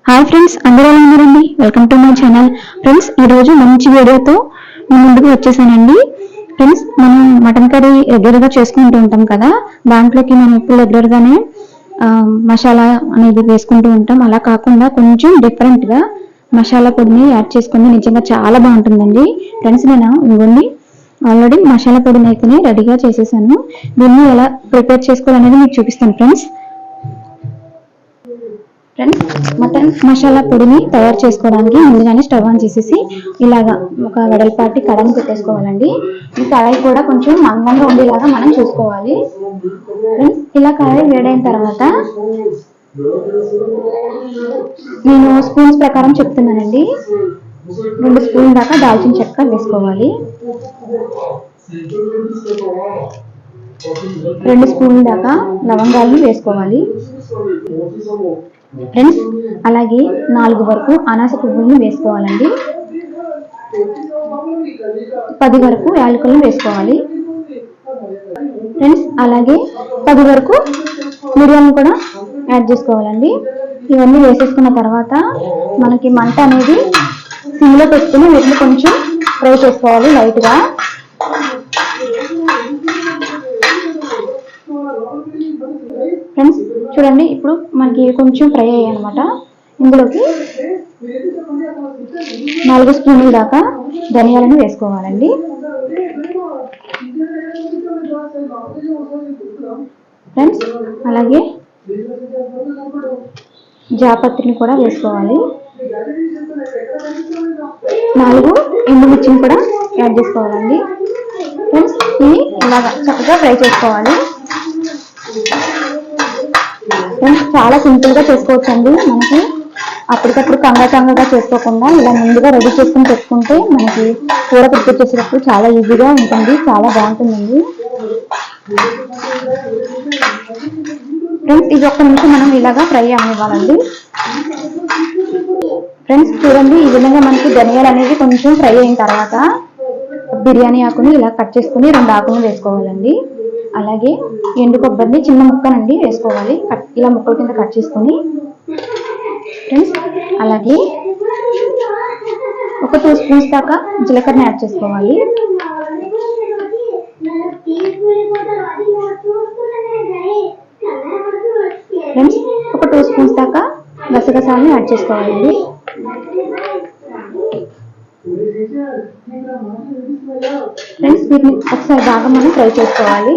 Hi friends, అందరూ ఎలా ఉన్నారండి? Welcome to my channel. Friends, ఈరోజు మంచి వీడియోతో నేను ముందుకు వచ్చేసానండి. ఫ్రెండ్స్, మనం మటన్ కర్రీ రెగ్యులర్గా చేసుకుంటూ ఉంటాం కదా, దాంట్లోకి మనం ఇప్పుడు రెగ్యులర్గానే మసాలా అనేది వేసుకుంటూ ఉంటాం. అలా కాకుండా కొంచెం డిఫరెంట్గా మసాలా పొడిని యాడ్ చేసుకుని నిజంగా చాలా బాగుంటుందండి. ఫ్రెండ్స్, నేను ఇవ్వండి ఆల్రెడీ మసాలా పొడిని అయితే రెడీగా చేసేసాను. దీన్ని ఎలా ప్రిపేర్ చేసుకోవాలనేది మీకు చూపిస్తాను ఫ్రెండ్స్. మటన్ మసాలా పొడిని తయారు చేసుకోవడానికి ముందుగానే స్టవ్ ఆన్ చేసేసి ఇలాగా ఒక వెడల్పాటి కడాయిని పెట్టేసుకోవాలండి. ఈ కడాయి కూడా కొంచెం మందంగా ఉండేలాగా మనం చూసుకోవాలి. ఇలా కడాయి వేడైన తర్వాత నేను స్పూన్స్ ప్రకారం చెప్తున్నానండి. 2 స్పూన్ల దాకా దాల్చిన చెక్క వేసుకోవాలి. 2 స్పూన్ల దాకా లవంగాలను వేసుకోవాలి ఫ్రెండ్స్. అలాగే 4 వరకు అనాస పువ్వులను వేసుకోవాలండి. 10 వరకు యాలకులను వేసుకోవాలి ఫ్రెండ్స్. అలాగే 10 వరకు మిరియాలను కూడా యాడ్ చేసుకోవాలండి. ఇవన్నీ వేసేసుకున్న తర్వాత మనకి మంట అనేది సిమ్లో పెట్టుకుని వీటిని కొంచెం ఫ్రై చేసుకోవాలి లైట్గా. ఫ్రెండ్స్ చూడండి, ఇప్పుడు మనకి కొంచెం ఫ్రై అయ్యాయి అనమాట. ఇందులోకి 4 స్పూన్ల దాకా ధనియాలను వేసుకోవాలండి. ఫ్రెండ్స్, అలాగే జాపత్రిని కూడా వేసుకోవాలి. 4 ఎండుమిర్చిని కూడా యాడ్ చేసుకోవాలండి. ఫ్రెండ్స్, ఇవి ఇలాగా చక్కగా ఫ్రై చేసుకోవాలి. ఫ్రెండ్స్, చాలా సింపుల్గా చేసుకోవచ్చండి. మనకి అప్పటికప్పుడు కంగాగా చేసుకోకుండా ఇలా ముందుగా రెడీ చేసుకుని పెట్టుకుంటే మనకి కూర ప్రిపేర్ చేసేటప్పుడు చాలా ఈజీగా ఉంటుంది, చాలా బాగుంటుందండి. ఫ్రెండ్స్, ఇది ఒక్క నిమిషం మనం ఇలాగా ఫ్రై అవ్వాలండి. ఫ్రెండ్స్ చూడండి, ఈ విధంగా మనకి ధనియాలు అనేది కొంచెం ఫ్రై అయిన తర్వాత బిర్యానీ ఆకుని ఇలా కట్ చేసుకుని 2 ఆకులను వేసుకోవాలండి. అలాగే ఎండు కొబ్బరిని చిన్న ముక్కనండి వేసుకోవాలి. ఇలా ముక్కల కింద కట్ చేసుకొని ఫ్రెండ్స్, అలాగే ఒక 2 స్పూన్స్ దాకా జీలకర్రని యాడ్ చేసుకోవాలి. ఫ్రెండ్స్, ఒక 2 స్పూన్స్ దాకా గసగసాలను యాడ్ చేసుకోవాలండి. ఫ్రెండ్స్, వీటిని ఒకసారి బాగా మనం ఫ్రై చేసుకోవాలి.